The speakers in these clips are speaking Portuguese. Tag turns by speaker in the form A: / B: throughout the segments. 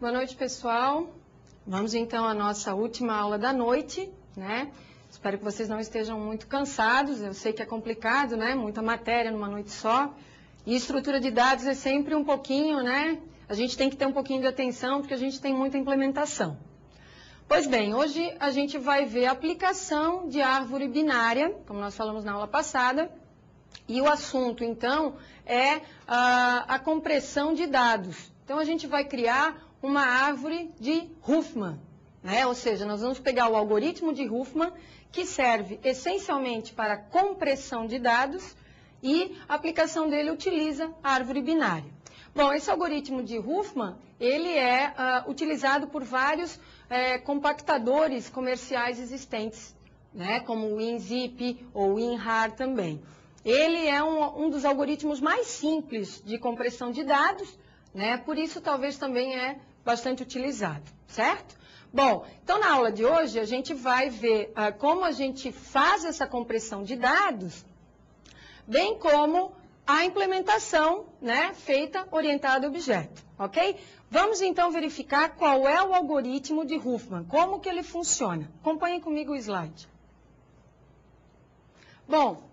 A: Boa noite, pessoal. Vamos então à nossa última aula da noite, né? Espero que vocês não estejam muito cansados. Eu sei que é complicado, né? Muita matéria numa noite só. E estrutura de dados é sempre um pouquinho, né? A gente tem que ter um pouquinho de atenção, porque a gente tem muita implementação. Pois bem, hoje a gente vai ver a aplicação de árvore binária, como nós falamos na aula passada. E o assunto, então, é a compressão de dados. Então, a gente vai criar uma árvore de Huffman, né? Ou seja, nós vamos pegar o algoritmo de Huffman, que serve essencialmente para compressão de dados, e a aplicação dele utiliza a árvore binária. Bom, esse algoritmo de Huffman, ele é utilizado por vários compactadores comerciais existentes, né? Como o WinZip ou o WinRAR também. Ele é um dos algoritmos mais simples de compressão de dados, né? Por isso talvez também é bastante utilizado, certo? Bom, então na aula de hoje a gente vai ver como a gente faz essa compressão de dados, bem como a implementação, né, feita orientada a objeto, ok? Vamos então verificar qual é o algoritmo de Huffman, como que ele funciona. Acompanhem comigo o slide. Bom,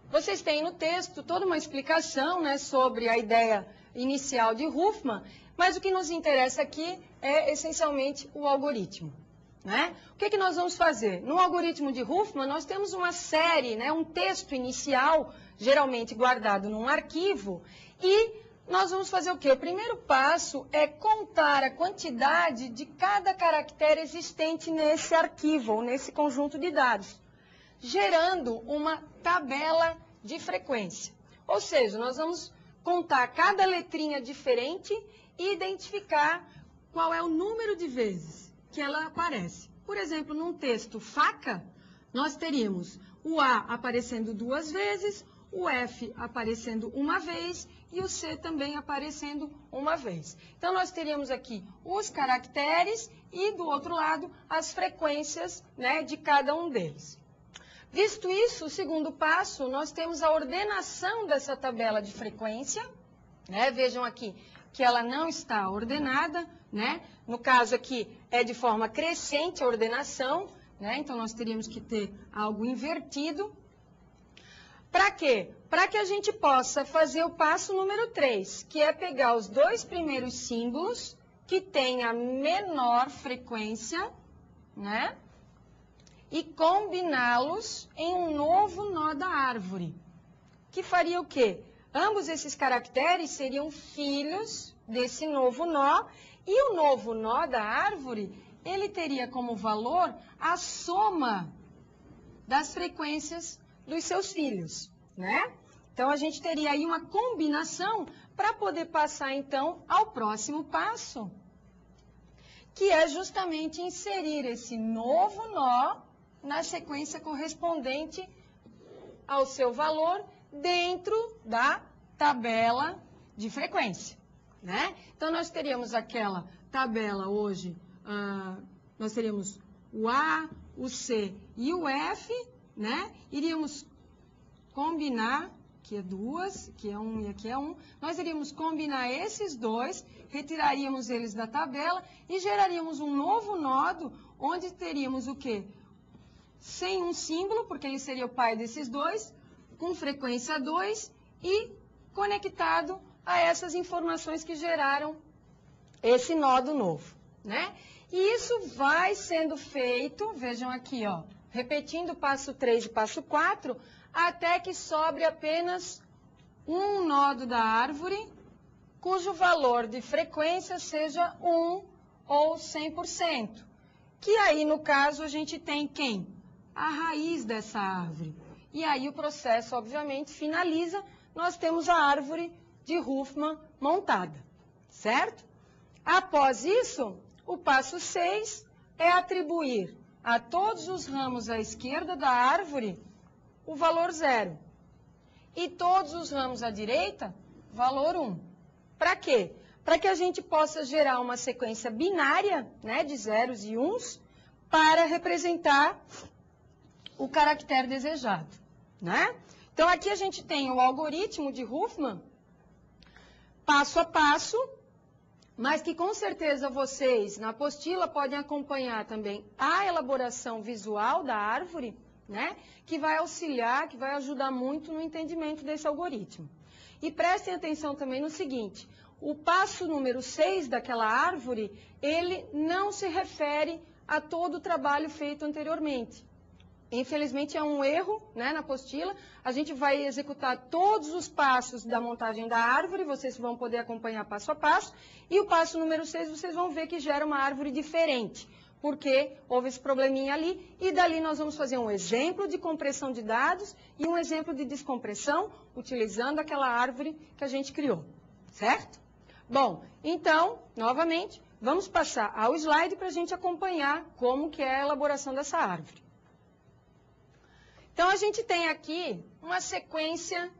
A: vocês têm no texto toda uma explicação, né, sobre a ideia inicial de Huffman, mas o que nos interessa aqui é essencialmente o algoritmo, né? O que nós vamos fazer? No algoritmo de Huffman, nós temos uma série, né, um texto inicial, geralmente guardado num arquivo, e nós vamos fazer o quê? O primeiro passo é contar a quantidade de cada caractere existente nesse arquivo, ou nesse conjunto de dados, gerando uma tabela de frequência. Ou seja, nós vamos contar cada letrinha diferente e identificar qual é o número de vezes que ela aparece. Por exemplo, num texto faca, nós teríamos o A aparecendo 2 vezes, o F aparecendo 1 vez e o C também aparecendo 1 vez. Então, nós teríamos aqui os caracteres e, do outro lado, as frequências, né, de cada um deles. Visto isso, o segundo passo, nós temos a ordenação dessa tabela de frequência, né? Vejam aqui que ela não está ordenada, né? No caso aqui é de forma crescente a ordenação, né? Então nós teríamos que ter algo invertido. Para quê? Para que a gente possa fazer o passo número 3, que é pegar os 2 primeiros símbolos que têm a menor frequência, né? E combiná-los em um novo nó da árvore, que faria o quê? Ambos esses caracteres seriam filhos desse novo nó, e o novo nó da árvore, ele teria como valor a soma das frequências dos seus filhos, né? Então, a gente teria aí uma combinação para poder passar, então, ao próximo passo, que é justamente inserir esse novo nó na sequência correspondente ao seu valor dentro da tabela de frequência, né? Então, nós teríamos aquela tabela hoje, nós teríamos o A, o C e o F, né? Iríamos combinar, aqui é 2, aqui é 1 e aqui é 1, nós iríamos combinar esses dois, retiraríamos eles da tabela e geraríamos um novo nodo, onde teríamos o quê? Sem um símbolo, porque ele seria o pai desses dois, com frequência 2 e conectado a essas informações que geraram esse nodo novo, né? E isso vai sendo feito, vejam aqui, ó, repetindo o passo 3 e passo 4, até que sobre apenas um nodo da árvore, cujo valor de frequência seja 1 ou 100%. Que aí, no caso, a gente tem quem? A raiz dessa árvore. E aí o processo, obviamente, finaliza, nós temos a árvore de Huffman montada, certo? Após isso, o passo 6 é atribuir a todos os ramos à esquerda da árvore o valor 0. E todos os ramos à direita, valor 1. Para quê? Para que a gente possa gerar uma sequência binária, né, de zeros e uns, para representar o caractere desejado, né? Então, aqui a gente tem o algoritmo de Huffman, passo a passo, mas que com certeza vocês, na apostila, podem acompanhar também a elaboração visual da árvore, né? Que vai auxiliar, que vai ajudar muito no entendimento desse algoritmo. E prestem atenção também no seguinte, o passo número 6 daquela árvore, ele não se refere a todo o trabalho feito anteriormente. Infelizmente é um erro, né, na apostila, a gente vai executar todos os passos da montagem da árvore, vocês vão poder acompanhar passo a passo, e o passo número 6 vocês vão ver que gera uma árvore diferente, porque houve esse probleminha ali, e dali nós vamos fazer um exemplo de compressão de dados e um exemplo de descompressão, utilizando aquela árvore que a gente criou, certo? Bom, então, novamente, vamos passar ao slide para a gente acompanhar como que é a elaboração dessa árvore. Então, a gente tem aqui uma sequência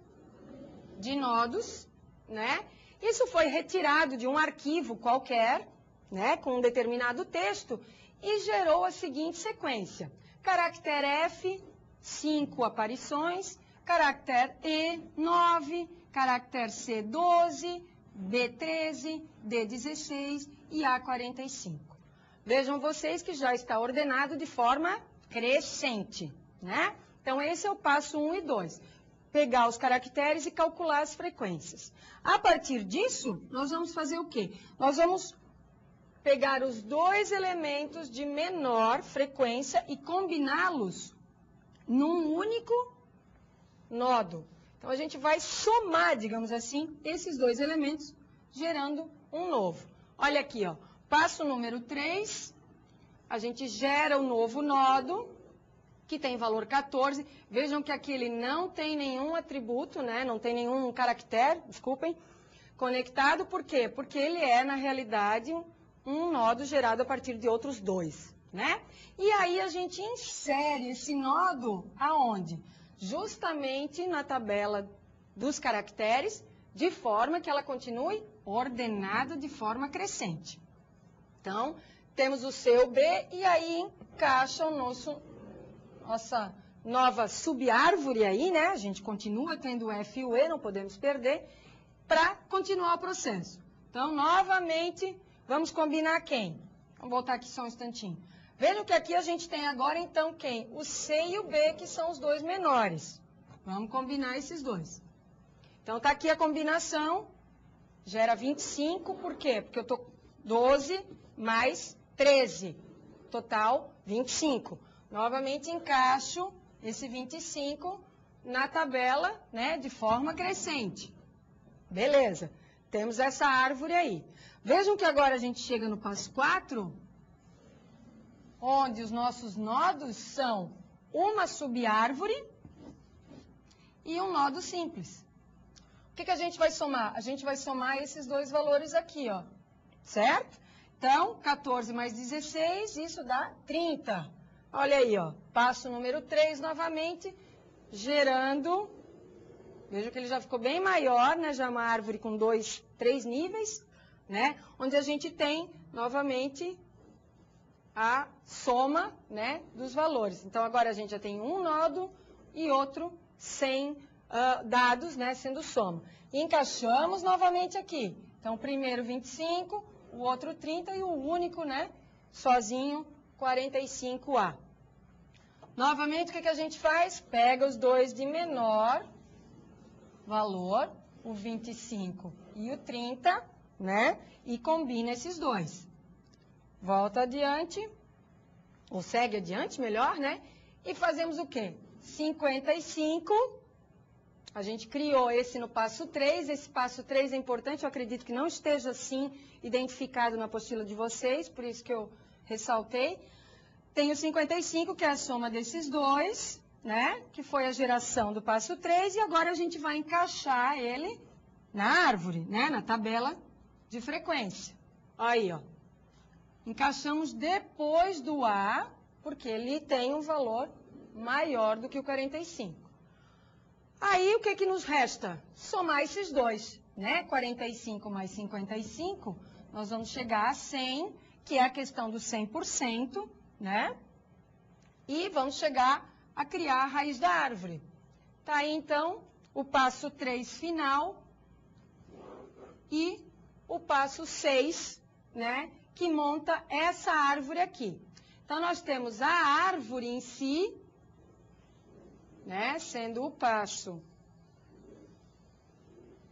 A: de nodos, né? Isso foi retirado de um arquivo qualquer, né, com um determinado texto, e gerou a seguinte sequência. Caractere F, 5 aparições, caractere E, 9, caractere C, 12, B, 13, D, 16 e A, 45. Vejam vocês que já está ordenado de forma crescente, né? Então, esse é o passo 1 e 2. Pegar os caracteres e calcular as frequências. A partir disso, nós vamos fazer o quê? Nós vamos pegar os dois elementos de menor frequência e combiná-los num único nodo. Então, a gente vai somar, digamos assim, esses dois elementos, gerando um novo. Olha aqui, ó. Passo número 3, a gente gera o novo nodo, que tem valor 14. Vejam que aqui ele não tem nenhum atributo, né? Não tem nenhum caractere, desculpem, conectado. Por quê? Porque ele é, na realidade, um nodo gerado a partir de outros dois, né? E aí a gente insere esse nodo aonde? Justamente na tabela dos caracteres, de forma que ela continue ordenada de forma crescente. Então, temos o C, o B, e aí encaixa o nossa nova subárvore aí, né? A gente continua tendo o F e o E, não podemos perder, para continuar o processo. Então, novamente, vamos combinar quem? Vamos voltar aqui só um instantinho. Vejam que aqui a gente tem agora, então, quem? O C e o B, que são os dois menores. Vamos combinar esses dois. Então, está aqui a combinação, gera 25, por quê? Porque eu estou 12 mais 13, total 25. Novamente, encaixo esse 25 na tabela, né, de forma crescente. Beleza, temos essa árvore aí. Vejam que agora a gente chega no passo 4, onde os nossos nodos são uma subárvore e um nodo simples. O que a gente vai somar? A gente vai somar esses dois valores aqui, ó, certo? Então, 14 mais 16, isso dá 30. Olha aí, ó, passo número 3 novamente, gerando, veja que ele já ficou bem maior, né, já uma árvore com 3 níveis, né, onde a gente tem, novamente, a soma, né, dos valores. Então, agora a gente já tem um nodo e outro sem dados, né, sendo soma. E encaixamos novamente aqui. Então, o primeiro 25, o outro 30 e o único, né, sozinho, 45A. Novamente, o que a gente faz? Pega os dois de menor valor, o 25 e o 30, né? E combina esses dois. Volta adiante, ou segue adiante, melhor, né? E fazemos o quê? 55, a gente criou esse no passo 3, esse passo 3 é importante, eu acredito que não esteja assim identificado na apostila de vocês, por isso que eu ressaltei. Tem o 55, que é a soma desses dois, né? Que foi a geração do passo 3, e agora a gente vai encaixar ele na árvore, né? Na tabela de frequência. Aí, ó. Encaixamos depois do A, porque ele tem um valor maior do que o 45. Aí, o que nos resta? Somar esses dois, né? 45 mais 55, nós vamos chegar a 100, que é a questão do 100%, né? E vamos chegar a criar a raiz da árvore. Tá aí, então, o passo 3 final. E o passo 6, né, que monta essa árvore aqui. Então, nós temos a árvore em si, né, sendo o passo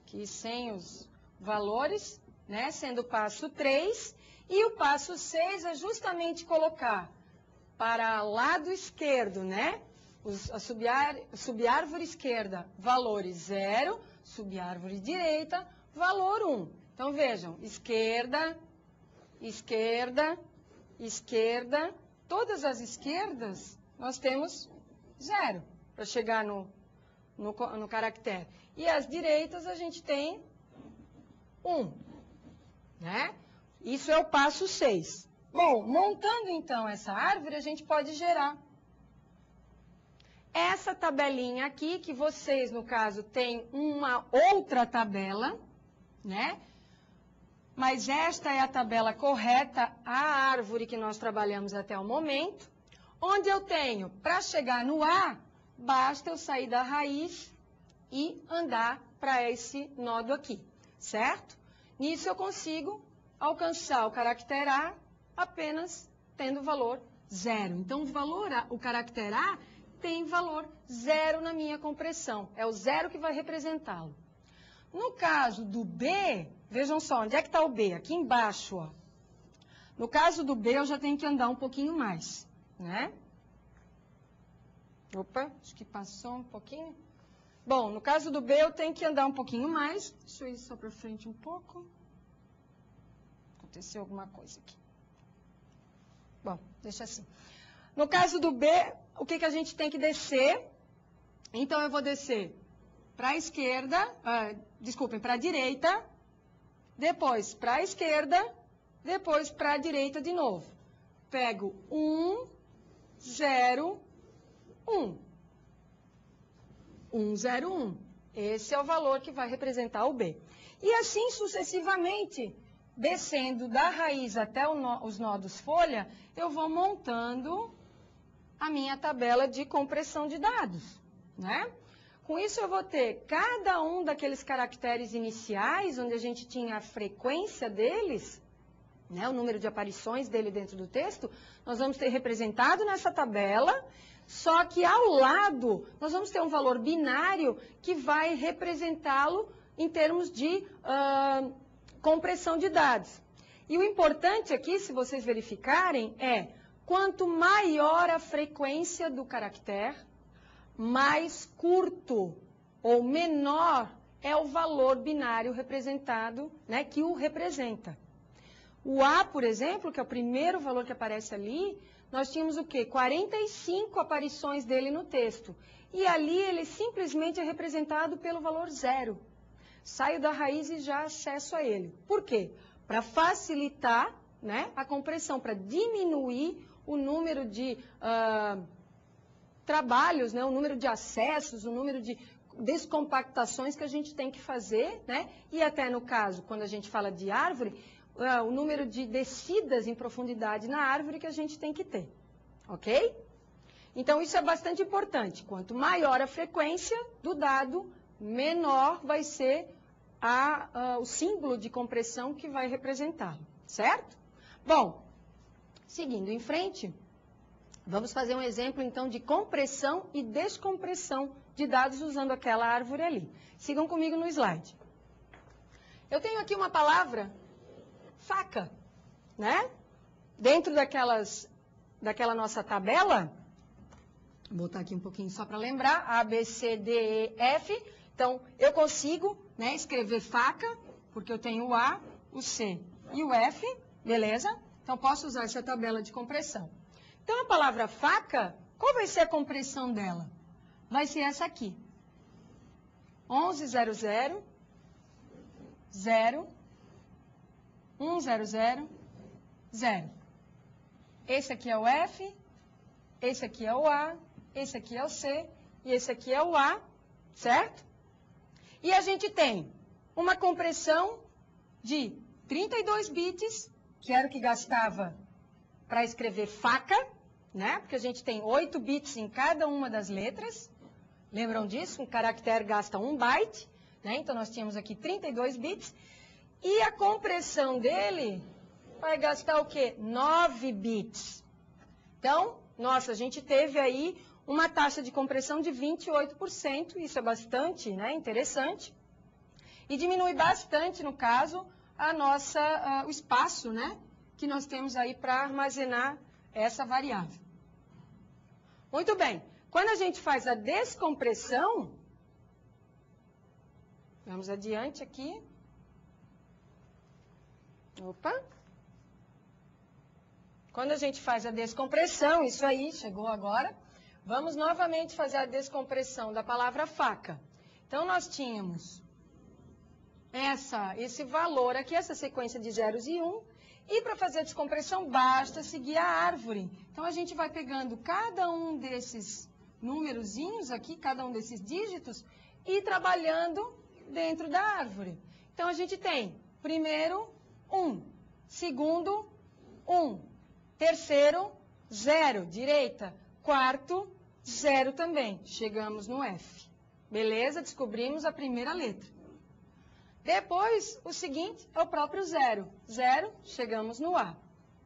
A: aqui sem os valores, né, sendo o passo 3, e o passo 6 é justamente colocar para o lado esquerdo, né, a subárvore esquerda, valores 0, subárvore direita, valor 1. Então, vejam, esquerda, esquerda, esquerda, todas as esquerdas nós temos 0 para chegar no caractere. E as direitas a gente tem 1, né? Isso é o passo 6. Bom, montando então essa árvore, a gente pode gerar essa tabelinha aqui, que vocês, no caso, têm uma outra tabela, né? Mas esta é a tabela correta, a árvore que nós trabalhamos até o momento, onde eu tenho, para chegar no A, basta eu sair da raiz e andar para esse nodo aqui, certo? Nisso eu consigo alcançar o caractere A apenas tendo valor 0. Então, o caractere A tem valor 0 na minha compressão. É o 0 que vai representá-lo. No caso do B, vejam só, onde é que está o B? Aqui embaixo, ó. No caso do B, eu já tenho que andar um pouquinho mais, né? Opa, acho que passou um pouquinho. Bom, no caso do B, eu tenho que andar um pouquinho mais. Deixa eu ir só para frente um pouco. Aconteceu alguma coisa aqui. Bom, deixa assim. No caso do B, o que a gente tem que descer? Então, eu vou descer para a esquerda, desculpem, para a direita, depois para a esquerda, depois para a direita de novo. Pego 1, 0, 1. 1, 0, 1. Esse é o valor que vai representar o B. E assim sucessivamente, descendo da raiz até os nodos folha, eu vou montando a minha tabela de compressão de dados, né? Com isso, eu vou ter cada um daqueles caracteres iniciais, onde a gente tinha a frequência deles, né, o número de aparições dele dentro do texto, nós vamos ter representado nessa tabela, só que ao lado nós vamos ter um valor binário que vai representá-lo em termos de compressão de dados. E o importante aqui, se vocês verificarem, é quanto maior a frequência do caractere, mais curto ou menor é o valor binário representado, né, que o representa. O A, por exemplo, que é o primeiro valor que aparece ali, nós tínhamos o quê? 45 aparições dele no texto. E ali ele simplesmente é representado pelo valor 0. Saio da raiz e já acesso a ele. Por quê? Para facilitar, né, a compressão, para diminuir o número de trabalhos, né, o número de acessos, o número de descompactações que a gente tem que fazer, né? E até no caso, quando a gente fala de árvore, o número de descidas em profundidade na árvore que a gente tem que ter, ok? Então, isso é bastante importante. Quanto maior a frequência do dado, menor vai ser o símbolo de compressão que vai representá-lo, certo? Bom, seguindo em frente, vamos fazer um exemplo, então, de compressão e descompressão de dados usando aquela árvore ali. Sigam comigo no slide. Eu tenho aqui uma palavra, faca, né? Dentro daquela nossa tabela, vou botar aqui um pouquinho só para lembrar, A, B, C, D, E, F. Então, eu consigo, né, escrever faca, porque eu tenho o A, o C e o F, beleza? Então, posso usar essa tabela de compressão. Então, a palavra faca, qual vai ser a compressão dela? Vai ser essa aqui. 1100, 0, 100, 0. Esse aqui é o F, esse aqui é o A, esse aqui é o C e esse aqui é o A, certo? E a gente tem uma compressão de 32 bits, que era o que gastava para escrever faca, né? Porque a gente tem 8 bits em cada uma das letras. Lembram disso? Um caractere gasta 1 byte, né? Então, nós tínhamos aqui 32 bits. E a compressão dele vai gastar o quê? 9 bits. Então, nossa, a gente teve aí uma taxa de compressão de 28%, isso é bastante, né, interessante. E diminui bastante, no caso, o espaço, né, que nós temos aí para armazenar essa variável. Muito bem. Quando a gente faz a descompressão, vamos adiante aqui. Opa. Quando a gente faz a descompressão, isso aí, chegou agora, vamos novamente fazer a descompressão da palavra faca. Então, nós tínhamos esse valor aqui, essa sequência de zeros e 1, e para fazer a descompressão, basta seguir a árvore. Então, a gente vai pegando cada um desses númerozinhos aqui, cada um desses dígitos, e trabalhando dentro da árvore. Então, a gente tem, primeiro, 1, segundo, 1, terceiro, 0, direita, quarto, 0 também. Chegamos no F. Beleza? Descobrimos a primeira letra. Depois, o seguinte é o próprio 0. 0, chegamos no A.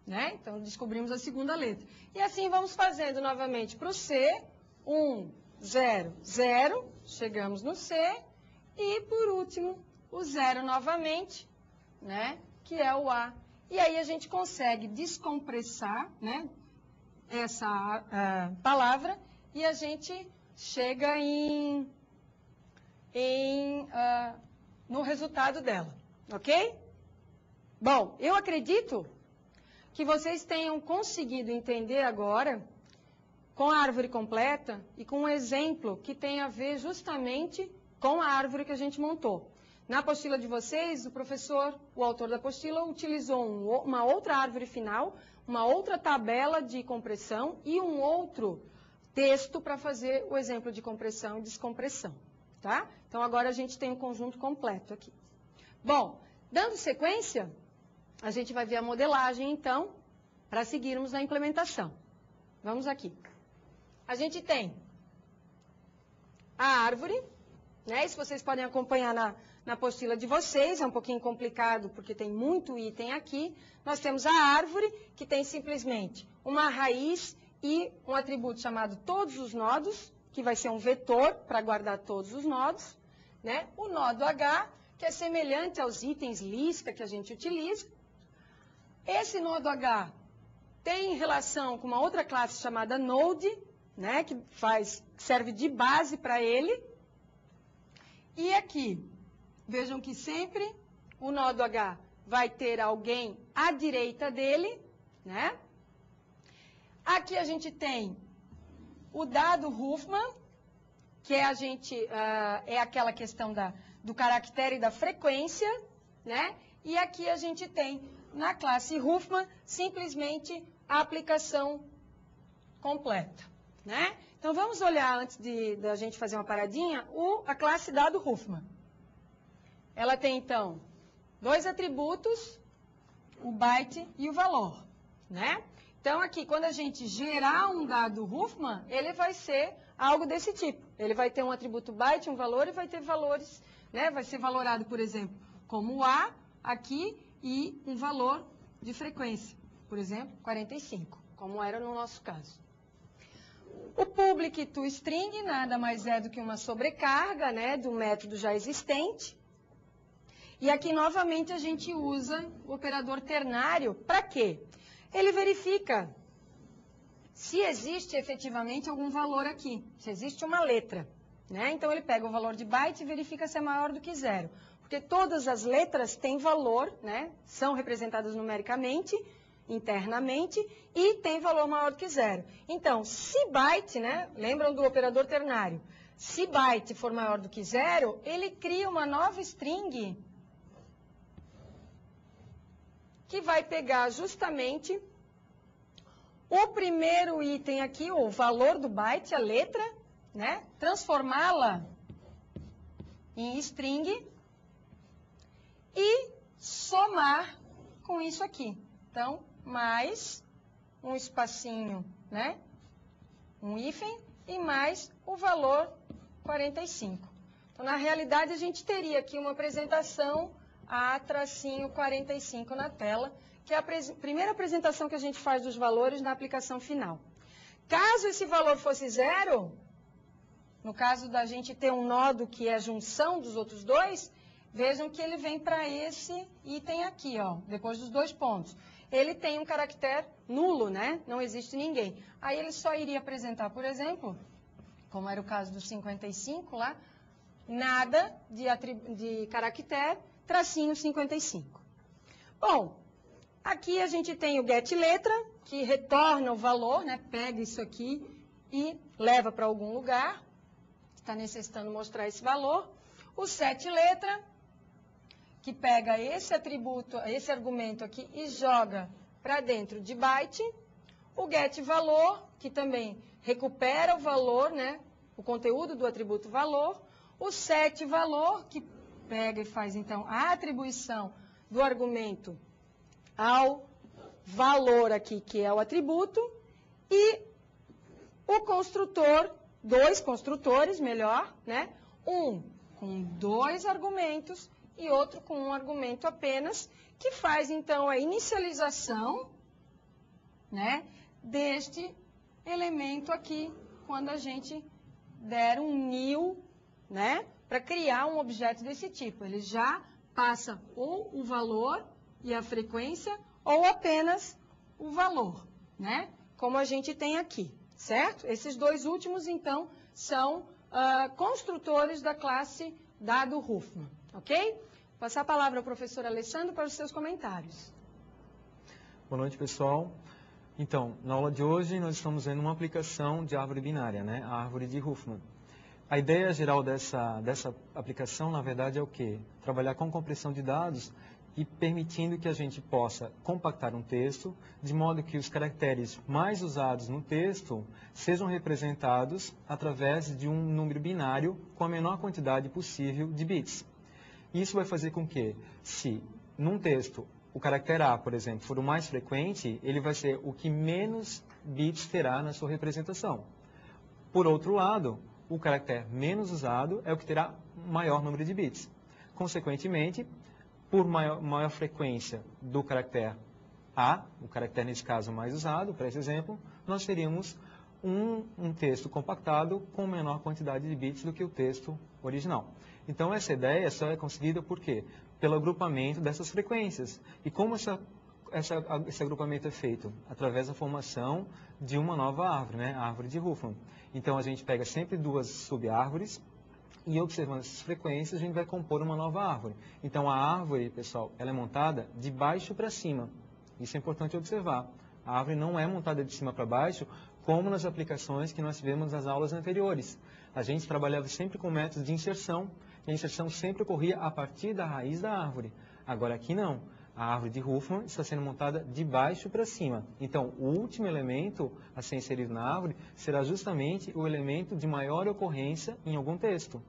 A: Né? Então, descobrimos a segunda letra. E assim vamos fazendo novamente para o C. 1, 0, 0, chegamos no C. E, por último, o 0 novamente, né? Que é o A. E aí a gente consegue descompressar, né, essa palavra e a gente chega no resultado dela, ok? Bom, eu acredito que vocês tenham conseguido entender agora, com a árvore completa e com um exemplo que tem a ver justamente com a árvore que a gente montou. Na apostila de vocês, o professor, o autor da apostila, utilizou uma outra árvore final, uma outra tabela de compressão e um outro texto para fazer o exemplo de compressão e descompressão, tá? Então, agora a gente tem um conjunto completo aqui. Bom, dando sequência, a gente vai ver a modelagem, então, para seguirmos na implementação. Vamos aqui. A gente tem a árvore, né? Isso vocês podem acompanhar na apostila de vocês, é um pouquinho complicado porque tem muito item aqui. Nós temos a árvore, que tem simplesmente uma raiz e um atributo chamado todos os nodos, que vai ser um vetor para guardar todos os nodos, né? O nodo H, que é semelhante aos itens lista que a gente utiliza. Esse nodo H tem relação com uma outra classe chamada node, né? Que serve de base para ele. E aqui, vejam que sempre o nodo H vai ter alguém à direita dele, né? Aqui a gente tem o dado Huffman, que é aquela questão do caractere e da frequência, né? E aqui a gente tem, na classe Huffman, simplesmente a aplicação completa, né? Então, vamos olhar, antes da gente fazer uma paradinha, a classe dado Huffman. Ela tem, então, 2 atributos, o byte e o valor, né? Então, aqui, quando a gente gerar um dado Huffman, ele vai ser algo desse tipo. Ele vai ter um atributo byte, um valor, e vai ter valores, né? Vai ser valorado, por exemplo, como A, aqui, e um valor de frequência. Por exemplo, 45, como era no nosso caso. O public toString nada mais é do que uma sobrecarga, né, do método já existente. E aqui, novamente, a gente usa o operador ternário. Para quê? Ele verifica se existe efetivamente algum valor aqui, se existe uma letra, né? Então, ele pega o valor de byte e verifica se é maior do que 0. Porque todas as letras têm valor, né? São representadas numericamente, internamente, e tem valor maior do que 0. Então, se byte, né? Lembram do operador ternário? Se byte for maior do que 0, ele cria uma nova string que vai pegar justamente o primeiro item aqui, o valor do byte, a letra, né? Transformá-la em string e somar com isso aqui. Então, mais um espacinho, né? Um hífen e mais o valor 45. Então, na realidade, a gente teria aqui uma apresentação A-45 na tela, que é a primeira apresentação que a gente faz dos valores na aplicação final. Caso esse valor fosse zero, no caso da gente ter um nodo que é a junção dos outros dois, vejam que ele vem para esse item aqui, ó, depois dos 2 pontos. Ele tem um caractere nulo, né? Não existe ninguém. Aí ele só iria apresentar, por exemplo, como era o caso do 55 lá, nada de caractere, tracinho 55. Bom, aqui a gente tem o getLetra, que retorna o valor, né? Pega isso aqui e leva para algum lugar. Está necessitando mostrar esse valor. O setLetra, que pega esse atributo, esse argumento aqui e joga para dentro de byte. O getValor, que também recupera o valor, né? O conteúdo do atributo valor. O setValor, que pega e faz, então, a atribuição do argumento ao valor aqui, que é o atributo. E o construtor, 2 construtores, melhor, né? Um com 2 argumentos e outro com um argumento apenas, que faz, então, a inicialização, né, deste elemento aqui, quando a gente der um new, né, para criar um objeto desse tipo. Ele já passa ou o valor e a frequência, ou apenas o valor, né, como a gente tem aqui, certo? Esses 2 últimos, então, são construtores da classe dado Huffman, ok? Vou passar a palavra ao professor Alessandro para os seus comentários.
B: Boa noite, pessoal. Então, na aula de hoje, nós estamos vendo uma aplicação de árvore binária, né? A árvore de Huffman. A ideia geral dessa aplicação, na verdade, é o quê? Trabalhar com compressão de dados e permitindo que a gente possa compactar um texto, de modo que os caracteres mais usados no texto sejam representados através de um número binário com a menor quantidade possível de bits. Isso vai fazer com que, se num texto o caractere A, por exemplo, for o mais frequente, ele vai ser o que menos bits terá na sua representação. Por outro lado, o caractere menos usado é o que terá maior número de bits. Consequentemente, por maior frequência do caractere A, o caractere nesse caso mais usado, para esse exemplo, nós teríamos um texto compactado com menor quantidade de bits do que o texto original. Então, essa ideia só é conseguida por quê? Pelo agrupamento dessas frequências. E como esse agrupamento é feito? Através da formação de uma nova árvore, né? A árvore de Huffman. Então, a gente pega sempre 2 subárvores e, observando essas frequências, a gente vai compor uma nova árvore. Então, a árvore, pessoal, ela é montada de baixo para cima. Isso é importante observar. A árvore não é montada de cima para baixo, como nas aplicações que nós tivemos nas aulas anteriores. A gente trabalhava sempre com métodos de inserção, e a inserção sempre ocorria a partir da raiz da árvore. Agora aqui não. A árvore de Huffman está sendo montada de baixo para cima. Então, o último elemento a ser inserido na árvore será justamente o elemento de maior ocorrência em algum texto.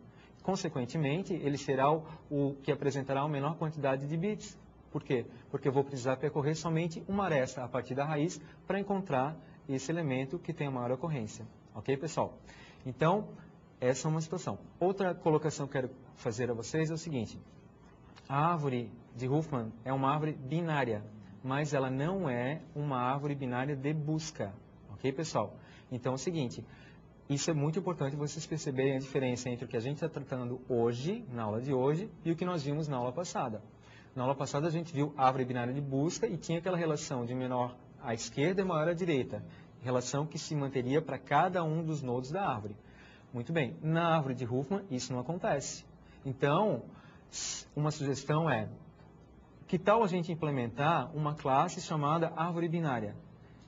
B: Consequentemente, ele será o que apresentará a menor quantidade de bits. Por quê? Porque eu vou precisar percorrer somente uma aresta a partir da raiz para encontrar esse elemento que tem a maior ocorrência. Ok, pessoal? Então, essa é uma situação. Outra colocação que eu quero fazer a vocês é o seguinte. A árvore de Huffman é uma árvore binária, mas ela não é uma árvore binária de busca. Ok, pessoal? Então, é o seguinte, isso é muito importante vocês perceberem a diferença entre o que a gente está tratando hoje, na aula de hoje, e o que nós vimos na aula passada. Na aula passada, a gente viu a árvore binária de busca e tinha aquela relação de menor à esquerda e maior à direita, relação que se manteria para cada um dos nodos da árvore. Muito bem, na árvore de Huffman isso não acontece. Então, uma sugestão é, que tal a gente implementar uma classe chamada árvore binária?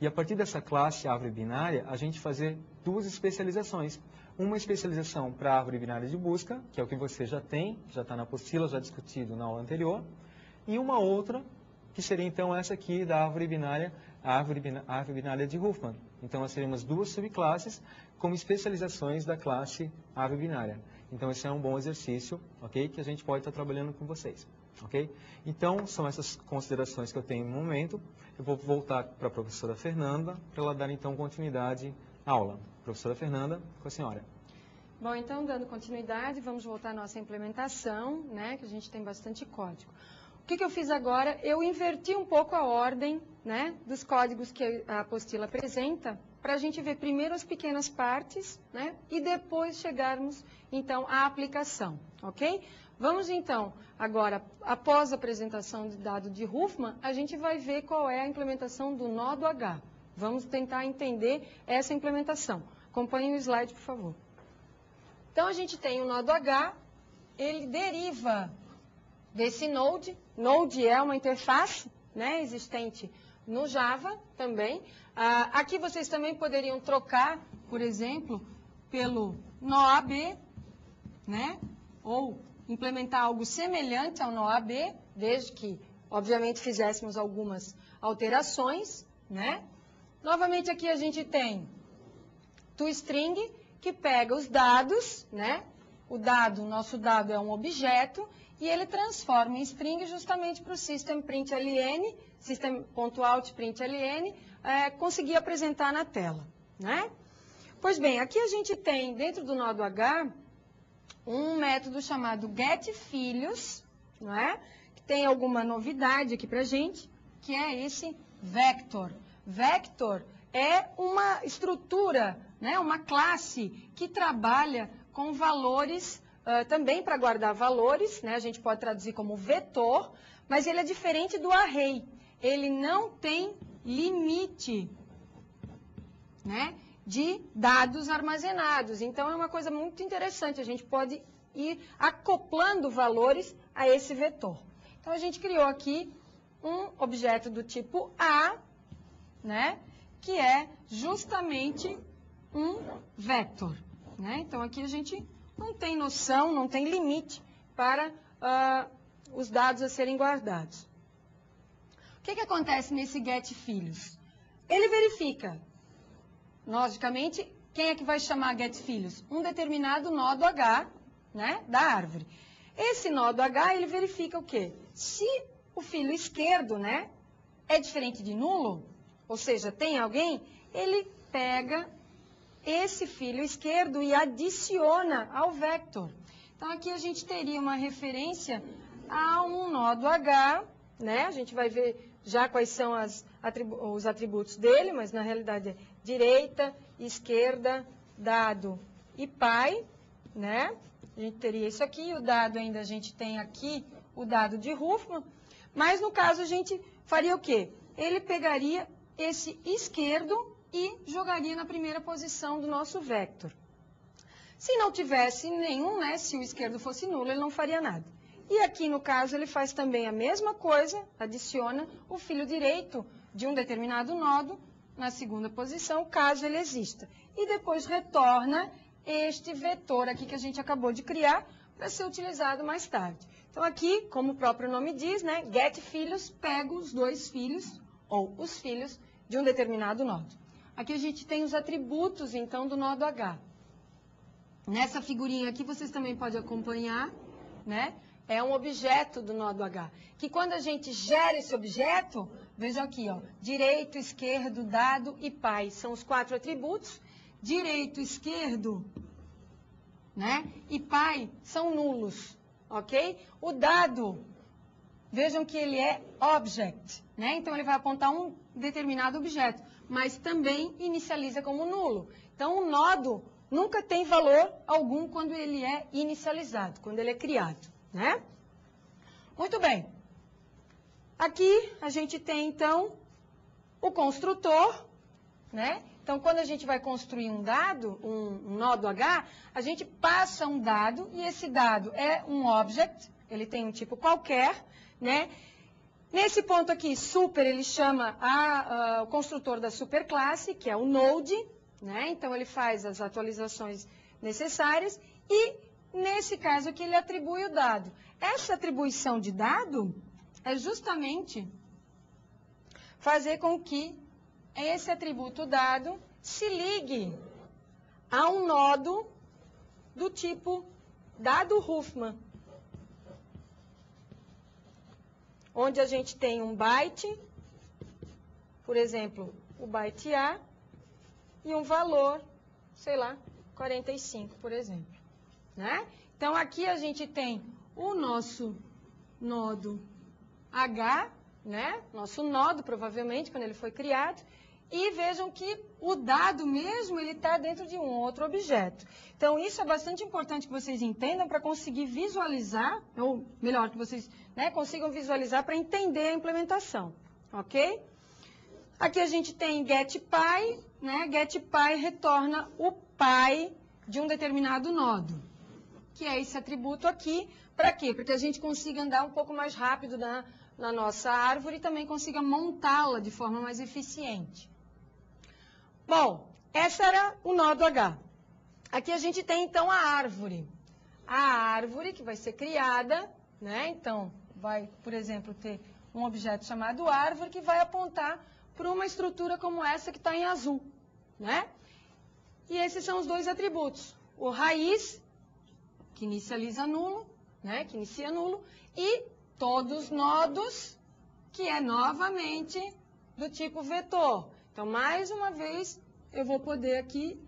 B: E a partir dessa classe árvore binária, a gente fazer 2 especializações. Uma especialização para a árvore binária de busca, que é o que você já tem, já está na apostila, já discutido na aula anterior, e uma outra, que seria então essa aqui da árvore binária, a árvore binária de Huffman. Então, nós teríamos 2 subclasses como especializações da classe árvore binária. Então, esse é um bom exercício, ok? Que a gente pode estar trabalhando com vocês, ok? Então, são essas considerações que eu tenho no momento. Eu vou voltar para a professora Fernanda, para ela dar, então, continuidade à aula. Professora Fernanda, com a senhora.
A: Bom, então, dando continuidade, vamos voltar à nossa implementação, né? Que a gente tem bastante código. o que eu fiz agora? Eu inverti um pouco a ordem, né, dos códigos que a apostila apresenta, para a gente ver primeiro as pequenas partes, né, e depois chegarmos, então, à aplicação, ok? Vamos, então, agora, após a apresentação do dado de Huffman, a gente vai ver qual é a implementação do nó do H. Vamos tentar entender essa implementação. Acompanhe o slide, por favor. Então, a gente tem o nó do H, ele deriva desse Node. Node é uma interface, né, existente no Java também. Aqui vocês também poderiam trocar, por exemplo, pelo nó AB, né, ou implementar algo semelhante ao nó AB, desde que, obviamente, fizéssemos algumas alterações, né. Novamente, aqui a gente tem toString, que pega os dados, né? O nosso dado é um objeto, e ele transforma em string justamente para o system.println, system.out.println, conseguir apresentar na tela, né? Pois bem, aqui a gente tem, dentro do nó do H, um método chamado getFilhos, não é? Que tem alguma novidade aqui para a gente, que é esse vector. Vector é uma estrutura, né, uma classe que trabalha com valores, também para guardar valores, né, a gente pode traduzir como vetor, mas ele é diferente do array. Ele não tem limite, né, de dados armazenados. Então, é uma coisa muito interessante, a gente pode ir acoplando valores a esse vetor. Então, a gente criou aqui um objeto do tipo A, né, que é justamente um vector, né? Então, aqui a gente não tem noção, não tem limite para os dados a serem guardados. O que acontece nesse getFilhos? Ele verifica, logicamente, quem é que vai chamar getFilhos? Um determinado nó do H, né, da árvore. Esse nó do H, ele verifica o quê? Se o filho esquerdo, né, é diferente de nulo, ou seja, tem alguém, ele pega esse filho esquerdo e adiciona ao vector. Então, aqui a gente teria uma referência a um nó do H, né? A gente vai ver já quais são os atributos dele, mas na realidade é direita, esquerda, dado e pai, né? A gente teria isso aqui, o dado ainda a gente tem aqui, o dado de Huffman, mas no caso a gente faria o quê? Ele pegaria esse esquerdo e jogaria na primeira posição do nosso vector. Se não tivesse nenhum, né, se o esquerdo fosse nulo, ele não faria nada. E aqui, no caso, ele faz também a mesma coisa, adiciona o filho direito de um determinado nodo na segunda posição, caso ele exista. E depois retorna este vetor aqui que a gente acabou de criar para ser utilizado mais tarde. Então, aqui, como o próprio nome diz, né, getFilhos pega os dois filhos, ou os filhos, de um determinado nodo. Aqui a gente tem os atributos, então, do nó do H. Nessa figurinha aqui, vocês também podem acompanhar, né? É um objeto do nó do H. Que quando a gente gera esse objeto, vejam aqui, ó, direito, esquerdo, dado e pai. São os 4 atributos. Direito, esquerdo, né? E pai são nulos, ok? O dado, vejam que ele é object, né? Então, ele vai apontar um determinado objeto, mas também inicializa como nulo. Então, o nodo nunca tem valor algum quando ele é inicializado, quando ele é criado, né? Muito bem. Aqui a gente tem, então, o construtor, né? Então, quando a gente vai construir um dado, um nó do H, a gente passa um dado, e esse dado é um object, ele tem um tipo qualquer, né? Nesse ponto aqui, super, ele chama o construtor da superclasse, que é o node, né? Então, ele faz as atualizações necessárias, e nesse caso aqui, ele atribui o dado. Essa atribuição de dado é justamente fazer com que esse atributo dado se ligue a um nodo do tipo dado Huffman, onde a gente tem um byte, por exemplo, o byte A, e um valor, sei lá, 45, por exemplo, né? Então, aqui a gente tem o nosso nodo H, né? Nosso nodo, provavelmente, quando ele foi criado. E vejam que o dado mesmo, ele está dentro de um outro objeto. Então, isso é bastante importante que vocês entendam para conseguir visualizar, ou melhor, que vocês, né, consigam visualizar para entender a implementação, ok? Aqui a gente tem getPy, né? getPy retorna o pai de um determinado nodo, que é esse atributo aqui. Para quê? Para que a gente consiga andar um pouco mais rápido na nossa árvore e também consiga montá-la de forma mais eficiente. Bom, essa era o nodo H. Aqui a gente tem, então, a árvore. A árvore que vai ser criada, né? Então, vai, por exemplo, ter um objeto chamado árvore que vai apontar para uma estrutura como essa que está em azul, né? E esses são os dois atributos. O raiz, que inicializa nulo, né? Que inicia nulo, e todos os nodos, que é novamente do tipo vetor. Então, mais uma vez, eu vou poder aqui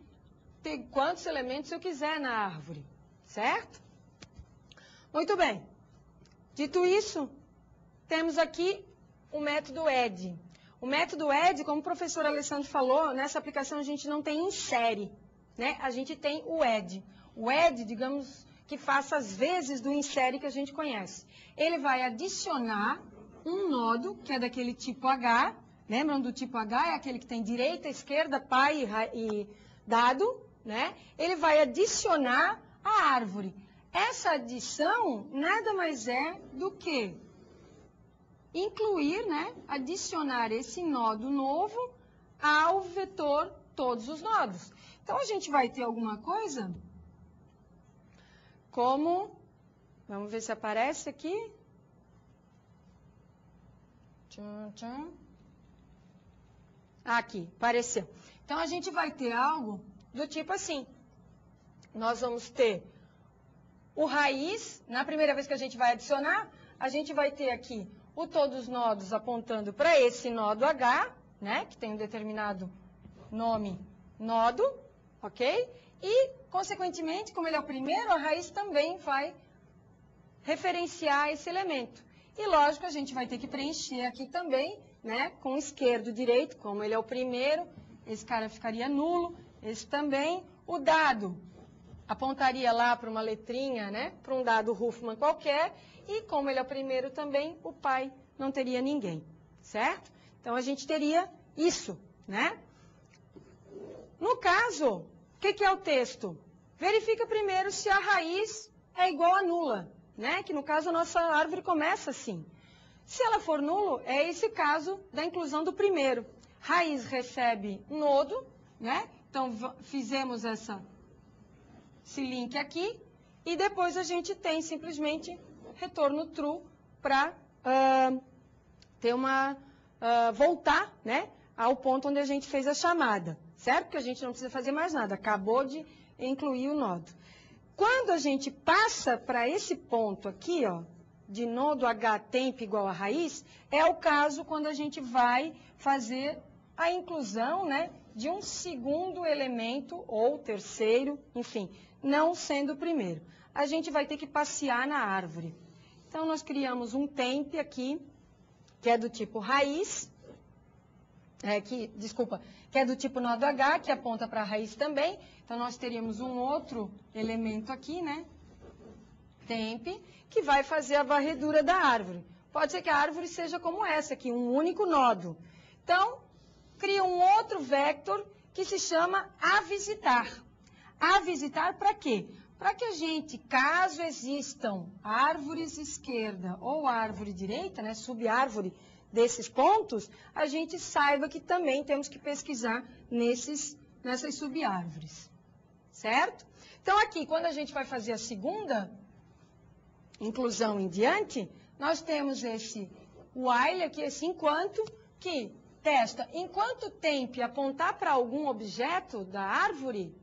A: ter quantos elementos eu quiser na árvore, certo? Muito bem. Dito isso, temos aqui o método add. O método add, como o professor Alessandro falou, nessa aplicação a gente não tem insere, né? A gente tem o add. O add, digamos, que faça as vezes do insere que a gente conhece. Ele vai adicionar um nodo, que é daquele tipo H. Lembram do tipo H? É aquele que tem direita, esquerda, pai e dado, né? Ele vai adicionar a árvore. Essa adição nada mais é do que incluir, né? Adicionar esse nodo novo ao vetor todos os nodos. Então, a gente vai ter alguma coisa como... Vamos ver se aparece aqui. Tchum, tchum. Aqui, apareceu. Então, a gente vai ter algo do tipo assim. Nós vamos ter o raiz, na primeira vez que a gente vai adicionar, a gente vai ter aqui o todos os nodos apontando para esse nodo H, né, que tem um determinado nome nodo, ok? E, consequentemente, como ele é o primeiro, a raiz também vai referenciar esse elemento. E, lógico, a gente vai ter que preencher aqui também, né, com esquerdo e direito, como ele é o primeiro, esse cara ficaria nulo, esse também. O dado apontaria lá para uma letrinha, né, para um dado Huffman qualquer, e como ele é o primeiro também, o pai não teria ninguém, certo? Então, a gente teria isso, né? No caso, o que é o texto? Verifica primeiro se a raiz é igual a nula, né? Que no caso a nossa árvore começa assim. Se ela for nulo, é esse caso da inclusão do primeiro. Raiz recebe nodo, né? Então, fizemos esse link aqui, e depois a gente tem simplesmente retorno true para voltar, né, ao ponto onde a gente fez a chamada, certo? Porque a gente não precisa fazer mais nada, acabou de incluir o nodo. Quando a gente passa para esse ponto aqui, ó, de nodo hTemp igual a raiz, é o caso quando a gente vai fazer a inclusão, né, de um segundo elemento, ou terceiro, enfim, não sendo o primeiro. A gente vai ter que passear na árvore. Então, nós criamos um temp aqui, que é do tipo raiz, que é do tipo nodo H, que aponta para a raiz também. Então, nós teríamos um outro elemento aqui, né, temp, que vai fazer a varredura da árvore. Pode ser que a árvore seja como essa aqui, um único nodo. Então, cria um outro vector que se chama avisitar. Avisitar para quê? Para que a gente, caso existam árvores esquerda ou árvore direita, né, subárvore desses pontos, a gente saiba que também temos que pesquisar nessas subárvores, certo? Então, aqui, quando a gente vai fazer a segunda inclusão em diante, nós temos esse while aqui, esse enquanto, que testa, enquanto o temp apontar para algum objeto da árvore,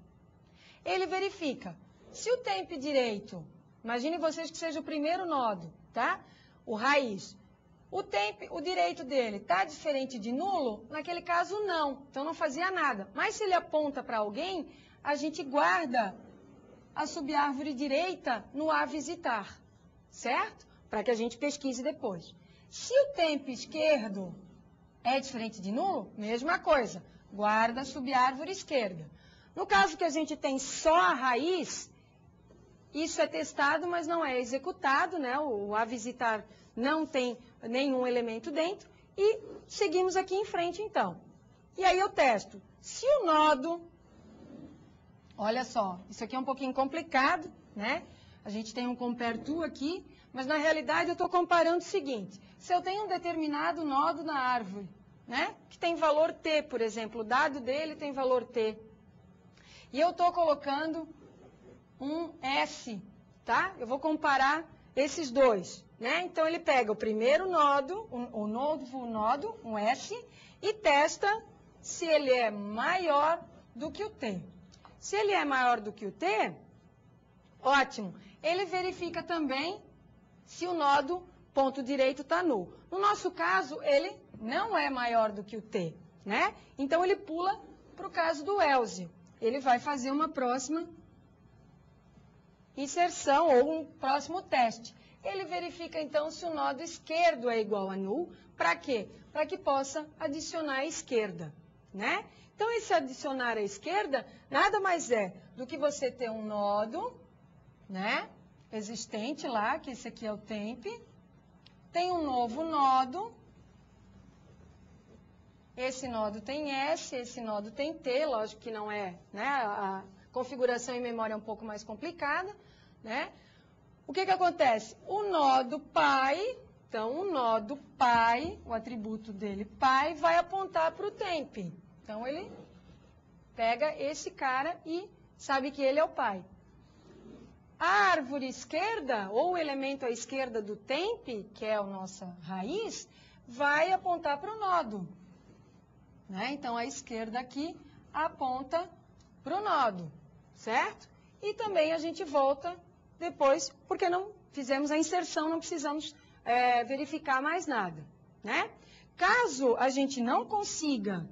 A: ele verifica. Se o temp direito, imagine vocês que seja o primeiro nodo, tá? O raiz. O direito dele está diferente de nulo? Naquele caso, não. Então, não fazia nada. Mas se ele aponta para alguém, a gente guarda a subárvore direita no avisitar, certo? Para que a gente pesquise depois. Se o tempo esquerdo é diferente de nulo, mesma coisa, guarda subárvore esquerda. No caso que a gente tem só a raiz, isso é testado, mas não é executado, né? O a visitar não tem nenhum elemento dentro. E seguimos aqui em frente, então. E aí eu testo. Se o nodo... Olha só, isso aqui é um pouquinho complicado, né? A gente tem um compare to aqui, mas na realidade eu estou comparando o seguinte. Se eu tenho um determinado nodo na árvore, né? Que tem valor t, por exemplo, o dado dele tem valor t. E eu estou colocando um S, tá? Eu vou comparar esses dois, né? Então, ele pega o primeiro nodo, o novo nodo, um S, e testa se ele é maior do que o T. Se ele é maior do que o T, ótimo. Ele verifica também se o nodo ponto direito está nulo. No nosso caso, ele não é maior do que o T, né? Então, ele pula para o caso do else. Ele vai fazer uma próxima inserção ou um próximo teste. Ele verifica, então, se o nodo esquerdo é igual a null. Para quê? Para que possa adicionar a esquerda, né? Então, esse adicionar a esquerda nada mais é do que você ter um nodo, né, existente lá, que esse aqui é o temp. Tem um novo nodo. Esse nodo tem S, esse nodo tem T, lógico que não é, né? A configuração em memória é um pouco mais complicada, né? O que acontece? O nodo pai, então o nodo pai, o atributo dele pai, vai apontar para o temp. Então ele pega esse cara e sabe que ele é o pai. A árvore esquerda, ou o elemento à esquerda do temp, que é a nossa raiz, vai apontar para o nodo. Né? Então, a esquerda aqui aponta para o nodo, certo? E também a gente volta depois, porque não fizemos a inserção, não precisamos verificar mais nada, né? Caso a gente não consiga,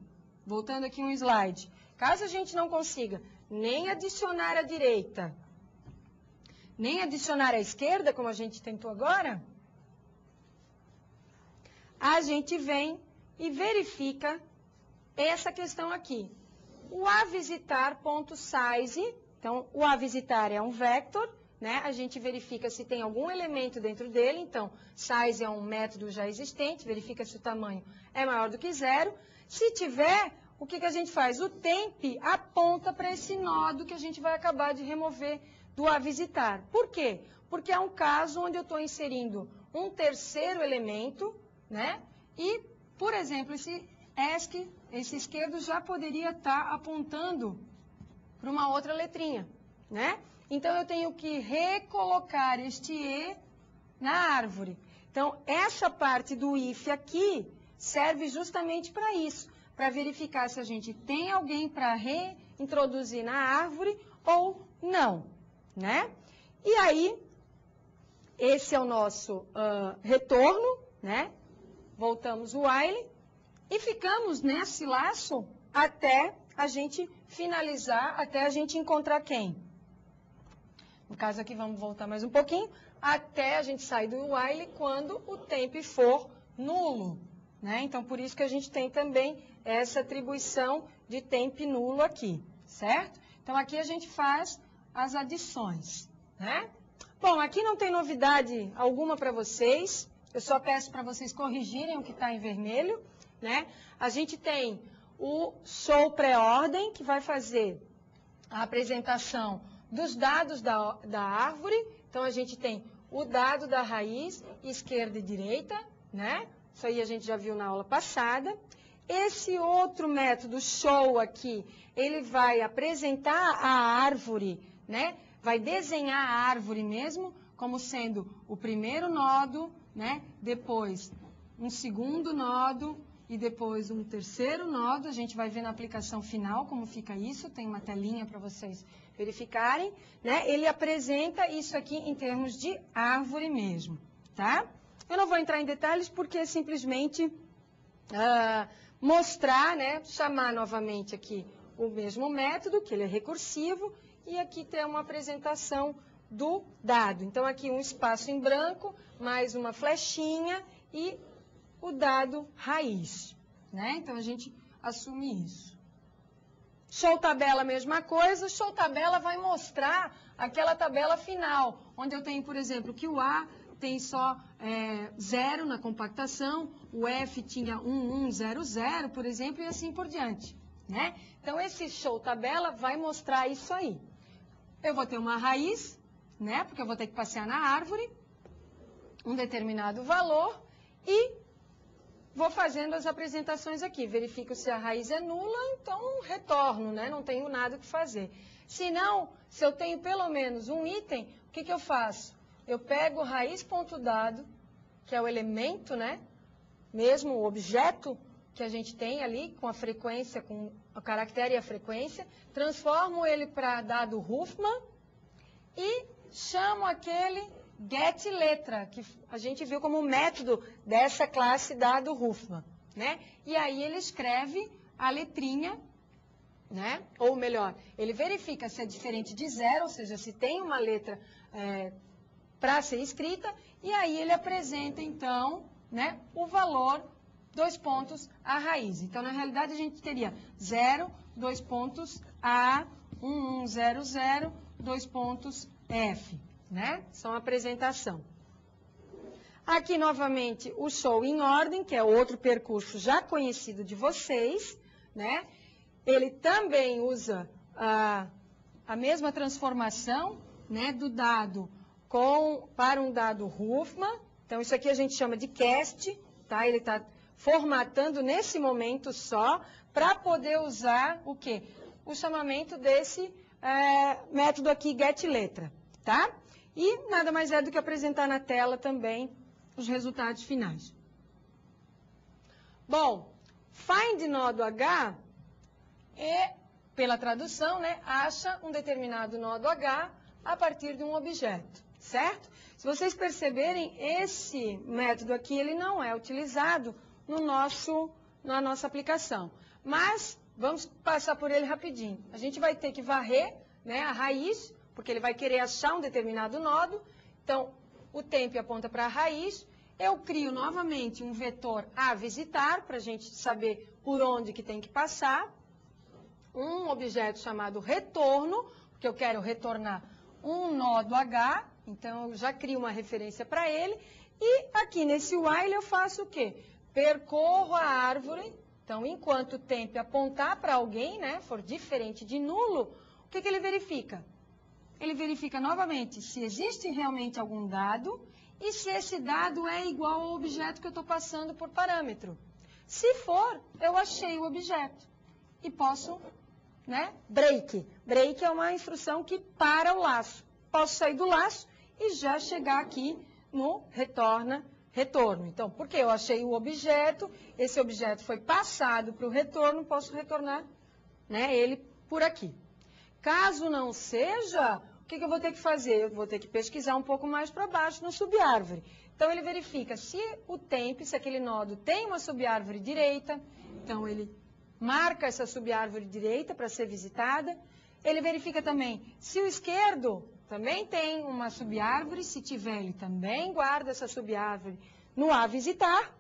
A: voltando aqui um slide, caso a gente não consiga nem adicionar à direita, nem adicionar à esquerda, como a gente tentou agora, a gente vem e verifica essa questão aqui. O avisitar.size, então, o avisitar é um vector, né? A gente verifica se tem algum elemento dentro dele, então, size é um método já existente, verifica se o tamanho é maior do que 0. Se tiver, o que a gente faz? O temp aponta para esse nodo que a gente vai acabar de remover do avisitar. Por quê? Porque é um caso onde eu estou inserindo um terceiro elemento, né? E, por exemplo, esse esquerdo já poderia estar apontando para uma outra letrinha, né? Então, eu tenho que recolocar este E na árvore. Então, essa parte do if aqui serve justamente para isso, para verificar se a gente tem alguém para reintroduzir na árvore ou não, né? E aí, esse é o nosso retorno, né? Voltamos o while. E ficamos nesse laço até a gente finalizar, até a gente encontrar quem? No caso aqui, vamos voltar mais um pouquinho, até a gente sair do while quando o temp for nulo, né? Então, por isso que a gente tem também essa atribuição de temp nulo aqui, certo? Então, aqui a gente faz as adições, né? Bom, aqui não tem novidade alguma para vocês, eu só peço para vocês corrigirem o que está em vermelho, né? A gente tem o show pré-ordem, que vai fazer a apresentação dos dados da árvore. Então, a gente tem o dado da raiz, esquerda e direita, né? Isso aí a gente já viu na aula passada. Esse outro método, show aqui, ele vai apresentar a árvore, né? Vai desenhar a árvore mesmo, como sendo o primeiro nodo, né? Depois um segundo nodo, e depois um terceiro nodo. A gente vai ver na aplicação final como fica isso, tem uma telinha para vocês verificarem, né? Ele apresenta isso aqui em termos de árvore mesmo, tá? Eu não vou entrar em detalhes porque é simplesmente mostrar, né? Chamar novamente aqui o mesmo método, que ele é recursivo, e aqui tem uma apresentação do dado. Então, aqui um espaço em branco, mais uma flechinha, e o dado raiz, né? Então, a gente assume isso. Show tabela, mesma coisa. Show tabela vai mostrar aquela tabela final, onde eu tenho, por exemplo, que o A tem só 0 na compactação, o F tinha 1, 1, 0, 0, por exemplo, e assim por diante, né? Então, esse show tabela vai mostrar isso aí. Eu vou ter uma raiz, né? Porque eu vou ter que passear na árvore, um determinado valor, e vou fazendo as apresentações aqui. Verifico se a raiz é nula, então retorno, né? Não tenho nada o que fazer. Se não, se eu tenho pelo menos um item, o que eu faço? Eu pego raiz.dado, que é o elemento, né? Mesmo o objeto que a gente tem ali, com a frequência, com o caractere e a frequência, transformo ele para dado Huffman e chamo aquele getLetra, que a gente viu como método dessa classe dado Huffman, né? E aí ele escreve a letrinha, né? Ou melhor, ele verifica se é diferente de 0, ou seja, se tem uma letra para ser escrita, e aí ele apresenta, então, né, o valor, 2 pontos, a raiz. Então, na realidade, a gente teria 0, 2 pontos, A, 1, 1, 0, 0, 2 pontos, F, né? São apresentação. Aqui, novamente, o show em ordem, que é outro percurso já conhecido de vocês, né? Ele também usa a mesma transformação, né, do dado para um dado Huffman. Então, isso aqui a gente chama de cast, tá? Ele está formatando nesse momento só para poder usar o quê? O chamamento desse método aqui, getLetra, tá? E nada mais é do que apresentar na tela também os resultados finais. Bom, find nó do H pela tradução, né, acha um determinado nó do H a partir de um objeto, certo? Se vocês perceberem, esse método aqui, ele não é utilizado na nossa aplicação. Mas, vamos passar por ele rapidinho. A gente vai ter que varrer, né, a raiz, porque ele vai querer achar um determinado nodo. Então, o temp aponta para a raiz. Eu crio novamente um vetor a visitar, para a gente saber por onde que tem que passar. Um objeto chamado retorno, porque eu quero retornar um nó do H, então eu já crio uma referência para ele. E aqui nesse while eu faço o quê? Percorro a árvore, então enquanto o temp apontar para alguém, né, for diferente de nulo, o que ele verifica? Ele verifica novamente se existe realmente algum dado e se esse dado é igual ao objeto que eu estou passando por parâmetro. Se for, eu achei o objeto e posso, né, break. Break é uma instrução que para o laço. Posso sair do laço e já chegar aqui no retorno. Então, porque eu achei o objeto, esse objeto foi passado para o retorno, posso retornar, né, ele por aqui. Caso não seja, o que eu vou ter que fazer? Eu vou ter que pesquisar um pouco mais para baixo no subárvore. Então, ele verifica se o temp, se aquele nodo tem uma subárvore direita, então ele marca essa subárvore direita para ser visitada. Ele verifica também se o esquerdo também tem uma subárvore, se tiver, ele também guarda essa subárvore no a visitar.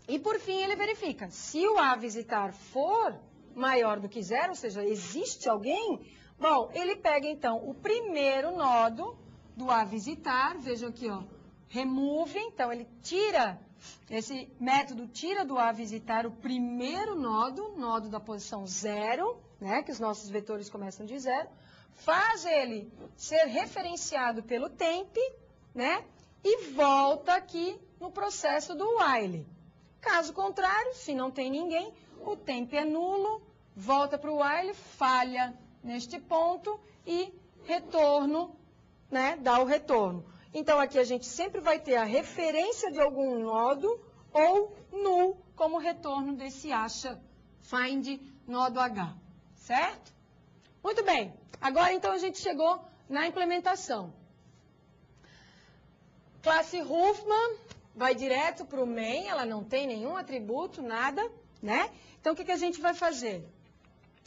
A: E, por fim, ele verifica se o a visitar for maior do que 0, ou seja, existe alguém, bom, ele pega, então, o primeiro nodo do a visitar, vejam aqui, ó, remove, então ele tira, esse método tira do a visitar o primeiro nodo da posição 0, né, que os nossos vetores começam de 0, faz ele ser referenciado pelo temp, né, e volta aqui no processo do while. Caso contrário, se não tem ninguém, o temp é nulo, volta para o while, falha neste ponto e retorno, né, dá o retorno. Então, aqui a gente sempre vai ter a referência de algum nodo ou null como retorno desse acha find nodo H, certo? Muito bem. Agora, então, a gente chegou na implementação. Classe Huffman vai direto para o main, ela não tem nenhum atributo, nada, né? Então, o que a gente vai fazer?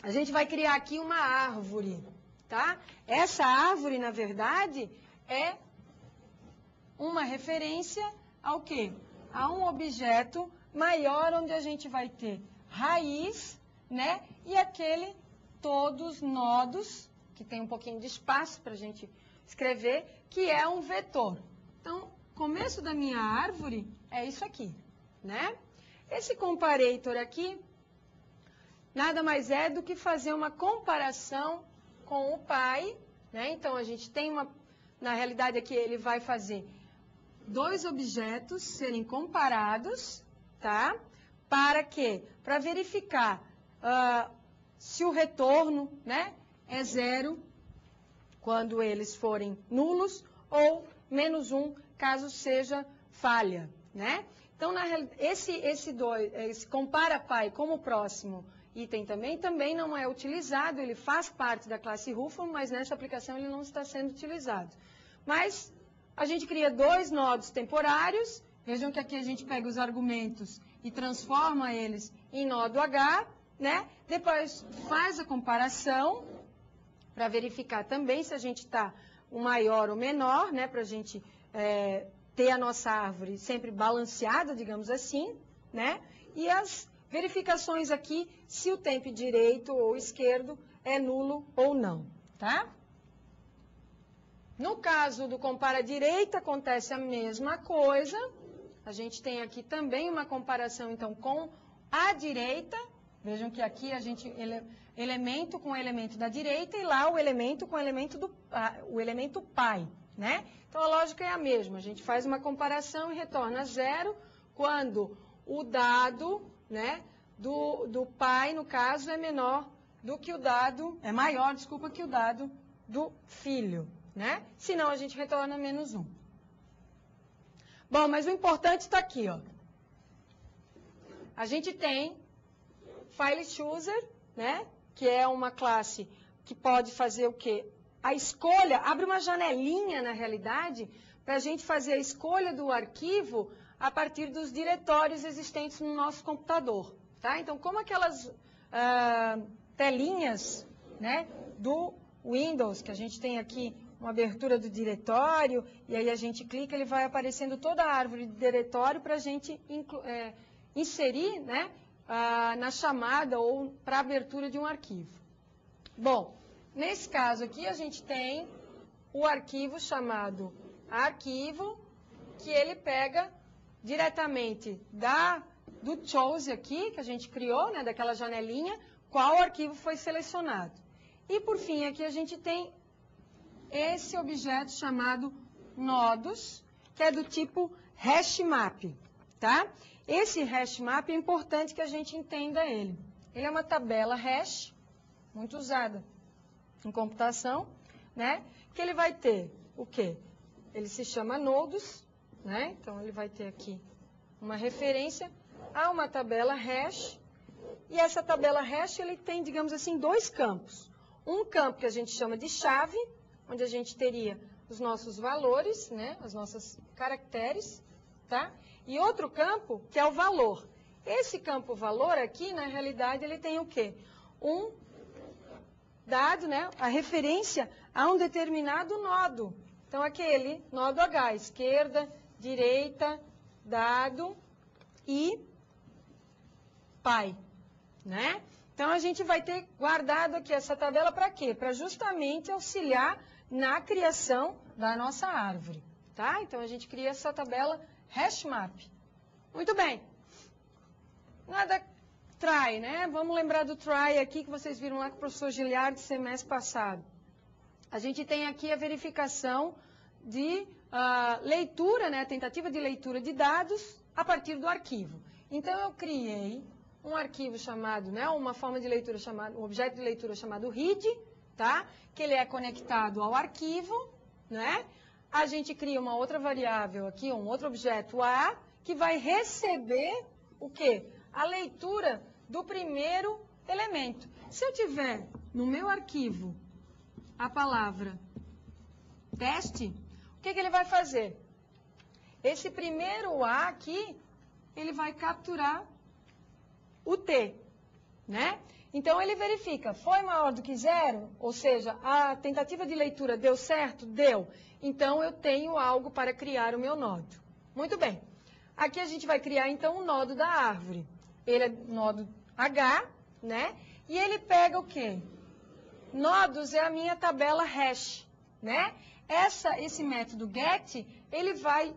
A: A gente vai criar aqui uma árvore, tá? Essa árvore, na verdade, é uma referência ao quê? a um objeto maior, onde a gente vai ter raiz, né? E aquele todos nodos, que tem um pouquinho de espaço para a gente escrever, que é um vetor. Então, começo da minha árvore é isso aqui, né? Esse comparator aqui nada mais é do que fazer uma comparação com o pai, né? Então, a gente tem na realidade aqui ele vai fazer dois objetos serem comparados, tá? Para quê? Para verificar se o retorno, né, é 0 quando eles forem nulos ou -1 caso seja falha, né? Então, esse compara pai como próximo item também não é utilizado, ele faz parte da classe Ruffman, mas nessa aplicação ele não está sendo utilizado. Mas a gente cria dois nodos temporários, vejam que aqui a gente pega os argumentos e transforma eles em nodo H, né? Depois faz a comparação para verificar também se a gente está o maior ou menor, né? Para a gente ter a nossa árvore sempre balanceada, digamos assim, né? E as verificações aqui, se o tempo direito ou esquerdo é nulo ou não, tá? No caso do compara direita, acontece a mesma coisa. A gente tem aqui também uma comparação, então, com a direita. Vejam que aqui a gente, elemento com elemento da direita e lá o elemento com o elemento pai, né? Então, a lógica é a mesma. A gente faz uma comparação e retorna 0 quando o dado, né, do pai, no caso, é menor do que o dado, é maior, desculpa, que o dado do filho, né? Senão, a gente retorna -1. Bom, mas o importante está aqui, ó. A gente tem File Chooser, né? Que é uma classe que pode fazer o quê? A escolha, abre uma janelinha, na realidade, para a gente fazer a escolha do arquivo a partir dos diretórios existentes no nosso computador, tá? Então, como aquelas telinhas, né, do Windows, que a gente tem aqui uma abertura do diretório, e aí a gente clica, ele vai aparecendo toda a árvore de diretório para a gente inserir, né, na chamada ou para a abertura de um arquivo. Bom, nesse caso aqui a gente tem o arquivo chamado arquivo, que ele pega diretamente do Chose aqui, que a gente criou, né, daquela janelinha, qual arquivo foi selecionado. E por fim aqui a gente tem esse objeto chamado nodos, que é do tipo hashmap, tá? Esse hashmap é importante que a gente entenda ele. Ele é uma tabela hash, muito usada em computação, né? Que ele vai ter o quê? Ele se chama nodos, né? Então, ele vai ter aqui uma referência a uma tabela hash. E essa tabela hash, ele tem, digamos assim, dois campos. Um campo que a gente chama de chave, onde a gente teria os nossos valores, né? Os nossos caracteres, tá? E outro campo, que é o valor. Esse campo valor aqui, na realidade, ele tem o quê? Um dado, né? A referência a um determinado nodo. Então, aquele nodo H, esquerda, direita, dado e pai, né? Então, a gente vai ter guardado aqui essa tabela para quê? Para justamente auxiliar na criação da nossa árvore, tá? Então, a gente cria essa tabela hashmap. Muito bem. Nada try, né? Vamos lembrar do try aqui que vocês viram lá com o professor Giliardi semestre passado. A gente tem aqui a verificação de leitura, né? Tentativa de leitura de dados a partir do arquivo. Então, eu criei um arquivo chamado, né? Uma forma de leitura chamada, um objeto de leitura chamado read, tá? Que ele é conectado ao arquivo, né? A gente cria uma outra variável aqui, um outro objeto A, que vai receber o quê? A leitura do primeiro elemento. Se eu tiver no meu arquivo a palavra teste, o que ele vai fazer? Esse primeiro A aqui, ele vai capturar o T, né? Então, ele verifica, foi maior do que 0? Ou seja, a tentativa de leitura deu certo? Deu. Então, eu tenho algo para criar o meu nodo. Muito bem. Aqui a gente vai criar, então, o nodo da árvore. Ele é nodo H, né? E ele pega o quê? Nodos é a minha tabela hash, né? Esse método get, ele vai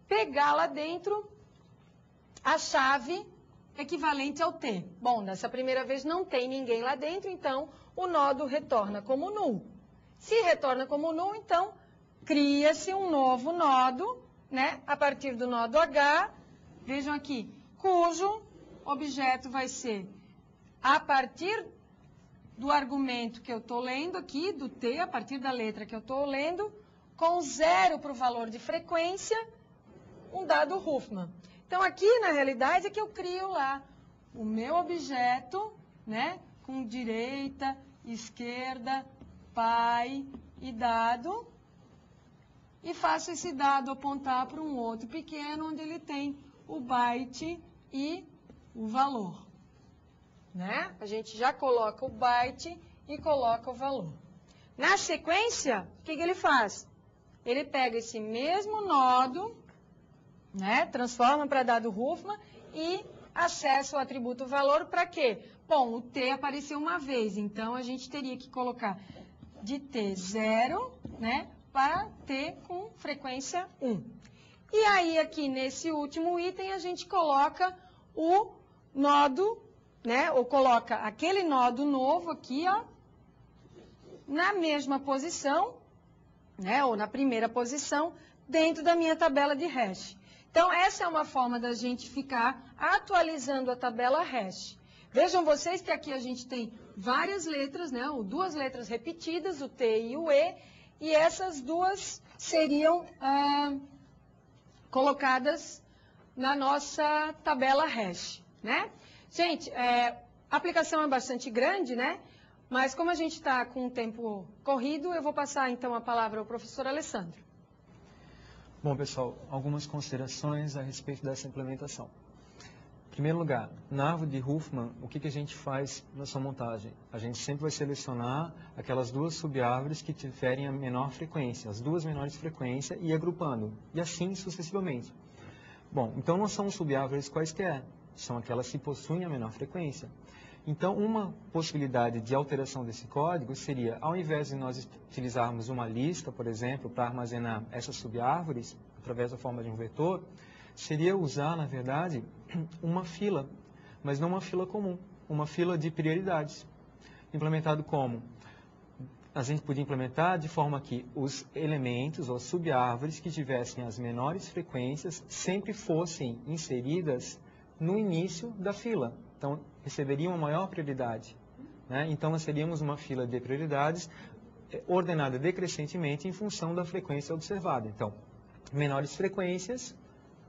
A: pegar lá dentro a chave equivalente ao T. Bom, dessa primeira vez não tem ninguém lá dentro, então o nodo retorna como null. Se retorna como null, então cria-se um novo nodo, né? A partir do nodo H, vejam aqui, cujo objeto vai ser a partir do argumento que eu estou lendo aqui, do T, a partir da letra que eu estou lendo, com 0 para o valor de frequência, um dado Huffman. Então, aqui, na realidade, é que eu crio lá o meu objeto, né, com direita, esquerda, pai e dado, e faço esse dado apontar para um outro pequeno, onde ele tem o byte e o valor. Né? A gente já coloca o byte e coloca o valor. Na sequência, o que ele faz? Ele pega esse mesmo nodo, né? Transforma para dado Huffman e acessa o atributo valor para quê? Bom, o T apareceu uma vez, então a gente teria que colocar de T0, né, para T com frequência 1. E aí, aqui nesse último item, a gente coloca o nodo, né, ou coloca aquele nodo novo aqui, ó, na mesma posição, né, ou na primeira posição, dentro da minha tabela de hash. Então, essa é uma forma da gente ficar atualizando a tabela hash. Vejam vocês que aqui a gente tem várias letras, né, ou duas letras repetidas, o T e o E, e essas duas seriam colocadas na nossa tabela hash, né? Gente, a aplicação é bastante grande, né? Mas como a gente está com o tempo corrido, eu vou passar então a palavra ao professor Alessandro.
B: Bom, pessoal, algumas considerações a respeito dessa implementação. Em primeiro lugar, na árvore de Huffman, o que a gente faz na sua montagem? A gente sempre vai selecionar aquelas duas subárvores que tiverem a menor frequência, as duas menores frequências, e ir agrupando, e assim sucessivamente. Bom, então não são subárvores quaisquer, são aquelas que possuem a menor frequência. Então, uma possibilidade de alteração desse código seria, ao invés de nós utilizarmos uma lista, por exemplo, para armazenar essas subárvores, através da forma de um vetor, seria usar, na verdade, uma fila, mas não uma fila comum, uma fila de prioridades. Implementado como? A gente podia implementar de forma que os elementos ou subárvores que tivessem as menores frequências sempre fossem inseridas no início da fila. Então, receberiam uma maior prioridade, né? Então, nós teríamos uma fila de prioridades ordenada decrescentemente em função da frequência observada. Então, menores frequências,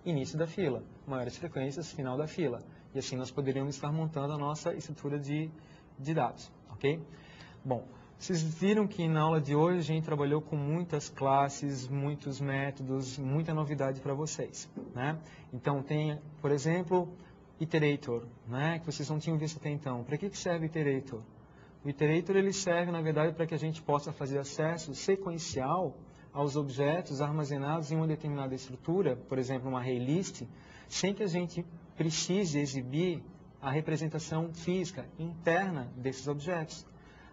B: início da fila. Maiores frequências, final da fila. E assim nós poderíamos estar montando a nossa estrutura de dados, ok? Bom, vocês viram que na aula de hoje a gente trabalhou com muitas classes, muitos métodos, muita novidade para vocês, né? Então, tem, por exemplo, iterator, né, que vocês não tinham visto até então. Para que serve o iterator? O iterator ele serve, na verdade, para que a gente possa fazer acesso sequencial aos objetos armazenados em uma determinada estrutura, por exemplo, uma array list, sem que a gente precise exibir a representação física interna desses objetos.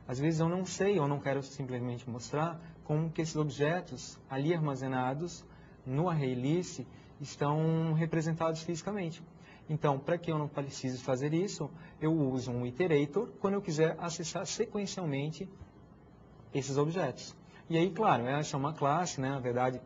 B: Às vezes eu não sei, ou não quero simplesmente mostrar como que esses objetos ali armazenados no array list estão representados fisicamente. Então, para que eu não precise fazer isso, eu uso um iterator quando eu quiser acessar sequencialmente esses objetos. E aí, claro, essa é uma classe, né? Na verdade,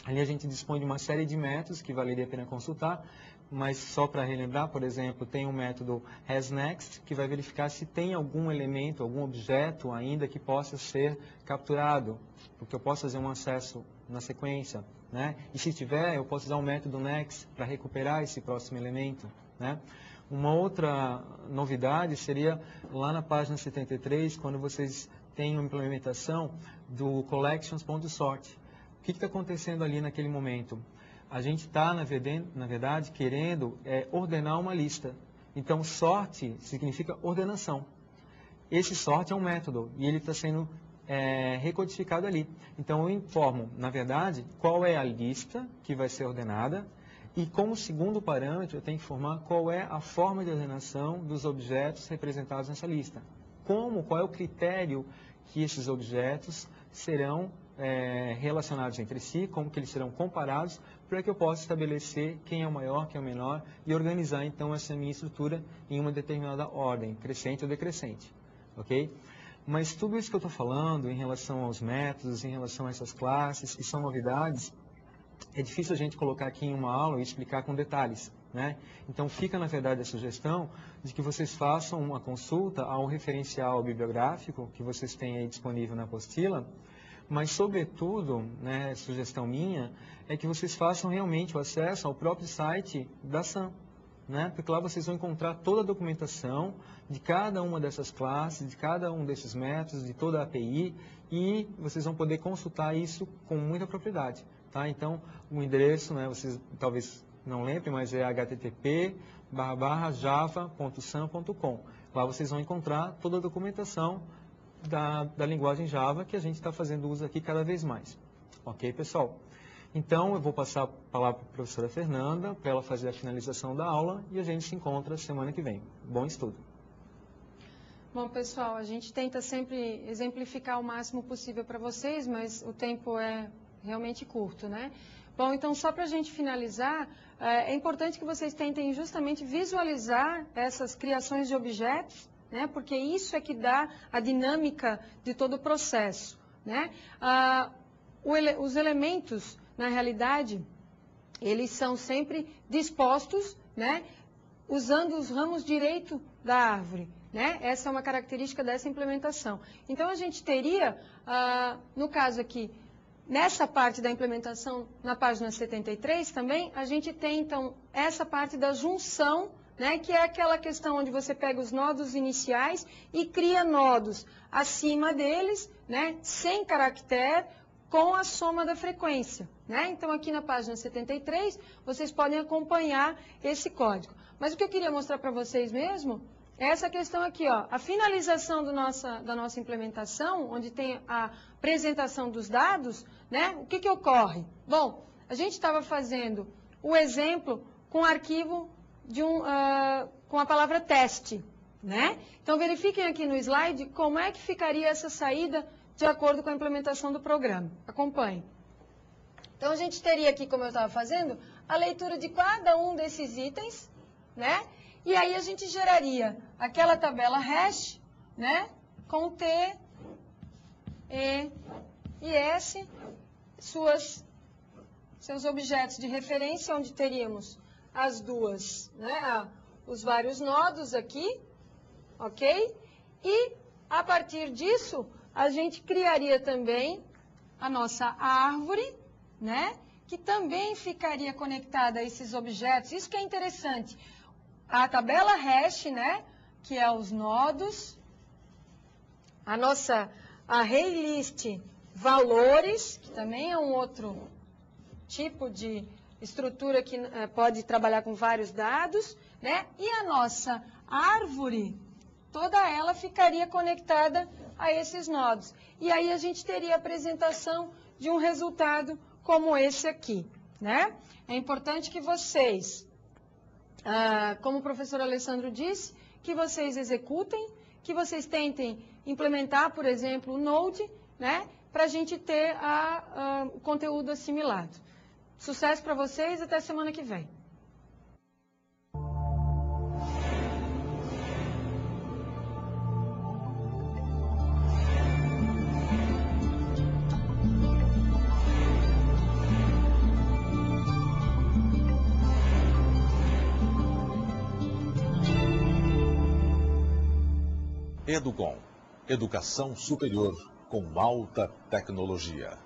B: ali a gente dispõe de uma série de métodos que valeria a pena consultar, mas só para relembrar, por exemplo, tem um método hasNext, que vai verificar se tem algum elemento, algum objeto ainda que possa ser capturado, porque eu posso fazer um acesso na sequência, né? E se tiver, eu posso usar o método next para recuperar esse próximo elemento, né? Uma outra novidade seria lá na página 73, quando vocês têm uma implementação do collections.sort. O que está acontecendo ali naquele momento? A gente está, na verdade, querendo ordenar uma lista. Então, sort significa ordenação. Esse sort é um método e ele está sendo recodificado ali. Então, eu informo, na verdade, qual é a lista que vai ser ordenada E como segundo parâmetro, eu tenho que informar qual é a forma de ordenação dos objetos representados nessa lista. Qual é o critério que esses objetos serão relacionados entre si, como que eles serão comparados, para que eu possa estabelecer quem é o maior, quem é o menor, e organizar então essa minha estrutura em uma determinada ordem, crescente ou decrescente. Ok? Mas tudo isso que eu estou falando em relação aos métodos, em relação a essas classes, que são novidades, é difícil a gente colocar aqui em uma aula e explicar com detalhes, né? Então fica, na verdade, a sugestão de que vocês façam uma consulta ao referencial bibliográfico que vocês têm aí disponível na apostila, mas, sobretudo, né, sugestão minha, é que vocês façam realmente o acesso ao próprio site da SAM, né? Porque lá vocês vão encontrar toda a documentação de cada uma dessas classes, de cada um desses métodos, de toda a API, e vocês vão poder consultar isso com muita propriedade. Tá? Então, o endereço, né, vocês talvez não lembrem, mas é http://java.sam.com. Lá vocês vão encontrar toda a documentação da linguagem Java que a gente está fazendo uso aqui cada vez mais. Ok, pessoal? Então, eu vou passar a palavra para a professora Fernanda, para ela fazer a finalização da aula, e a gente se encontra semana que vem. Bom estudo!
A: Bom, pessoal, a gente tenta sempre exemplificar o máximo possível para vocês, mas o tempo é realmente curto, né? Bom, então, só para a gente finalizar, é importante que vocês tentem justamente visualizar essas criações de objetos, né? Porque isso é que dá a dinâmica de todo o processo, né? Os elementos, na realidade, eles são sempre dispostos, né? Usando os ramos direito da árvore, né? Essa é uma característica dessa implementação. Então, a gente teria, no caso aqui, nessa parte da implementação, na página 73 também, a gente tem, então, essa parte da junção, né, que é aquela questão onde você pega os nodos iniciais e cria nodos acima deles, né, sem caractere, com a soma da frequência. Né? Então, aqui na página 73, vocês podem acompanhar esse código. Mas o que eu queria mostrar para vocês mesmo é essa questão aqui, ó, a finalização da nossa implementação, onde tem a apresentação dos dados, né? O que ocorre? Bom, a gente estava fazendo o exemplo com o arquivo com a palavra teste, né? Então, verifiquem aqui no slide como é que ficaria essa saída de acordo com a implementação do programa. Acompanhem. Então, a gente teria aqui, como eu estava fazendo, a leitura de cada um desses itens, né? E aí a gente geraria aquela tabela hash, né? Com T, E e S, seus objetos de referência, onde teríamos as duas, né? Os vários nodos aqui, ok? E, a partir disso, a gente criaria também a nossa árvore, né? Que também ficaria conectada a esses objetos. Isso que é interessante. A tabela hash, né? Que é os nodos. A nossa array list valores, que também é um outro tipo de estrutura que pode trabalhar com vários dados, né? E a nossa árvore, toda ela ficaria conectada a esses nodos. E aí a gente teria a apresentação de um resultado como esse aqui, né? É importante que vocês, como o professor Alessandro disse, que vocês executem, que vocês tentem implementar, por exemplo, o Node, né? Para a gente ter o conteúdo assimilado. Sucesso para vocês, até semana que vem.
C: Educom, educação superior com alta tecnologia.